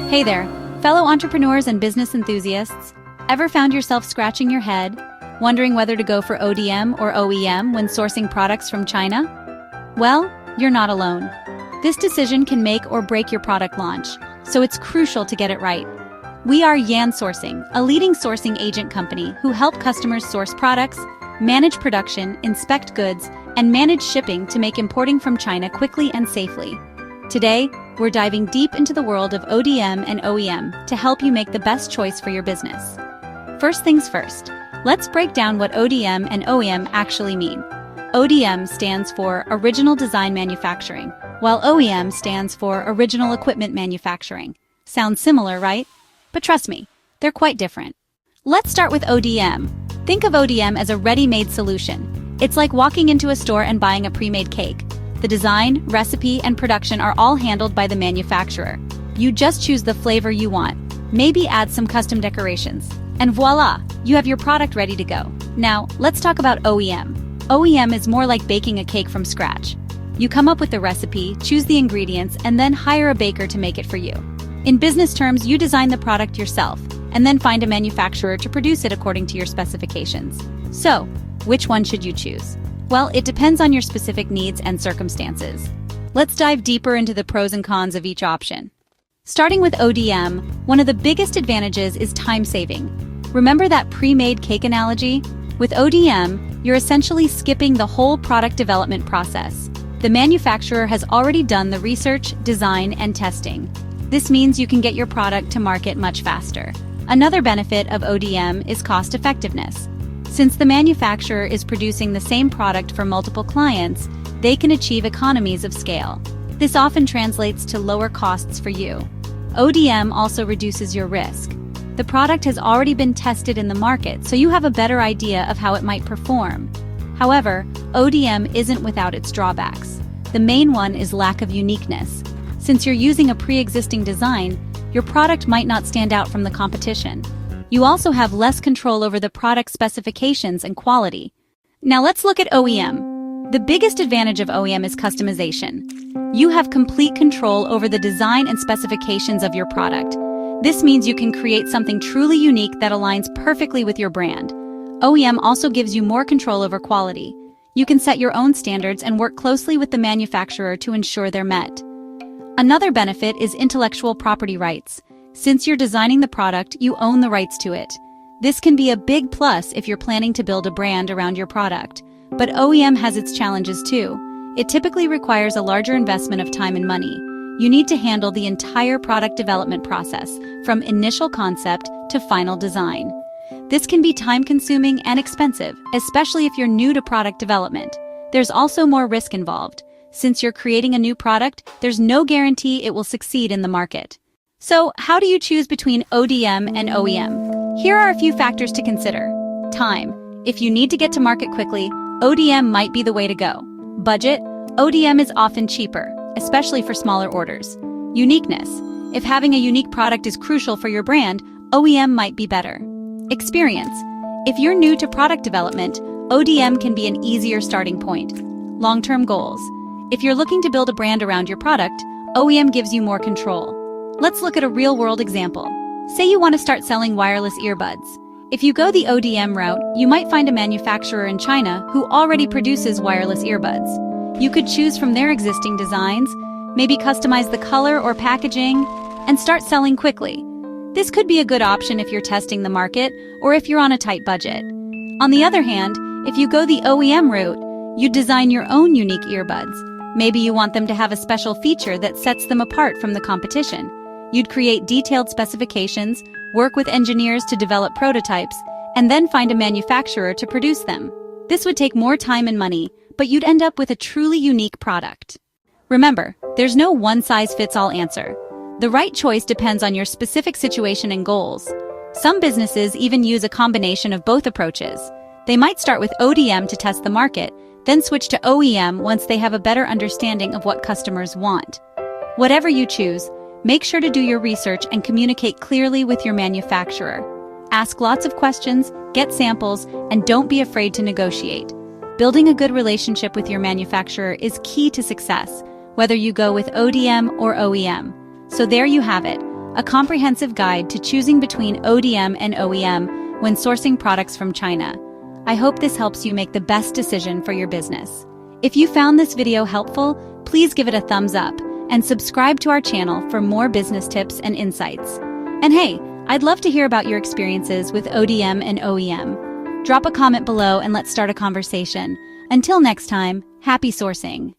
Hey there, fellow entrepreneurs and business enthusiasts. Ever found yourself scratching your head, wondering whether to go for ODM or OEM when sourcing products from China? Well, you're not alone. This decision can make or break your product launch, so it's crucial to get it right. We are Yan Sourcing, a leading sourcing agent company who help customers source products, manage production, inspect goods, and manage shipping to make importing from China quickly and safely. Today, we're diving deep into the world of ODM and OEM to help you make the best choice for your business. First things first, let's break down what ODM and OEM actually mean. ODM stands for Original Design Manufacturing, while OEM stands for Original Equipment Manufacturing. Sounds similar, right? But trust me, they're quite different. Let's start with ODM. Think of ODM as a ready-made solution. It's like walking into a store and buying a pre-made cake. The design, recipe, and production are all handled by the manufacturer. You just choose the flavor you want, maybe add some custom decorations, and voila, you have your product ready to go. Now, let's talk about OEM. OEM is more like baking a cake from scratch. You come up with the recipe, choose the ingredients, and then hire a baker to make it for you. In business terms, you design the product yourself, and then find a manufacturer to produce it according to your specifications. So, which one should you choose? Well, it depends on your specific needs and circumstances. Let's dive deeper into the pros and cons of each option. Starting with ODM, one of the biggest advantages is time saving. Remember that pre-made cake analogy? With ODM, you're essentially skipping the whole product development process. The manufacturer has already done the research, design, and testing. This means you can get your product to market much faster. Another benefit of ODM is cost effectiveness. Since the manufacturer is producing the same product for multiple clients, they can achieve economies of scale. This often translates to lower costs for you. ODM also reduces your risk. The product has already been tested in the market, so you have a better idea of how it might perform. However, ODM isn't without its drawbacks. The main one is lack of uniqueness. Since you're using a pre-existing design, your product might not stand out from the competition. You also have less control over the product specifications and quality. Now let's look at OEM. The biggest advantage of OEM is customization. You have complete control over the design and specifications of your product. This means you can create something truly unique that aligns perfectly with your brand. OEM also gives you more control over quality. You can set your own standards and work closely with the manufacturer to ensure they're met. Another benefit is intellectual property rights. Since you're designing the product, you own the rights to it. This can be a big plus if you're planning to build a brand around your product. But OEM has its challenges too. It typically requires a larger investment of time and money. You need to handle the entire product development process, from initial concept to final design. This can be time-consuming and expensive, especially if you're new to product development. There's also more risk involved. Since you're creating a new product, there's no guarantee it will succeed in the market. So, how do you choose between ODM and OEM? Here are a few factors to consider. Time. If you need to get to market quickly, ODM might be the way to go. Budget. ODM is often cheaper, especially for smaller orders. Uniqueness. If having a unique product is crucial for your brand, OEM might be better. Experience. If you're new to product development, ODM can be an easier starting point. Long-term goals. If you're looking to build a brand around your product, OEM gives you more control. Let's look at a real-world example. Say you want to start selling wireless earbuds. If you go the ODM route, you might find a manufacturer in China who already produces wireless earbuds. You could choose from their existing designs, maybe customize the color or packaging, and start selling quickly. This could be a good option if you're testing the market or if you're on a tight budget. On the other hand, if you go the OEM route, you design your own unique earbuds. Maybe you want them to have a special feature that sets them apart from the competition. You'd create detailed specifications, work with engineers to develop prototypes, and then find a manufacturer to produce them. This would take more time and money, but you'd end up with a truly unique product. Remember, there's no one-size-fits-all answer. The right choice depends on your specific situation and goals. Some businesses even use a combination of both approaches. They might start with ODM to test the market, then switch to OEM once they have a better understanding of what customers want. Whatever you choose, make sure to do your research and communicate clearly with your manufacturer. Ask lots of questions, get samples, and don't be afraid to negotiate. Building a good relationship with your manufacturer is key to success, whether you go with ODM or OEM. So there you have it, a comprehensive guide to choosing between ODM and OEM when sourcing products from China. I hope this helps you make the best decision for your business. If you found this video helpful, please give it a thumbs up and subscribe to our channel for more business tips and insights. And hey, I'd love to hear about your experiences with ODM and OEM. Drop a comment below and let's start a conversation. Until next time, happy sourcing.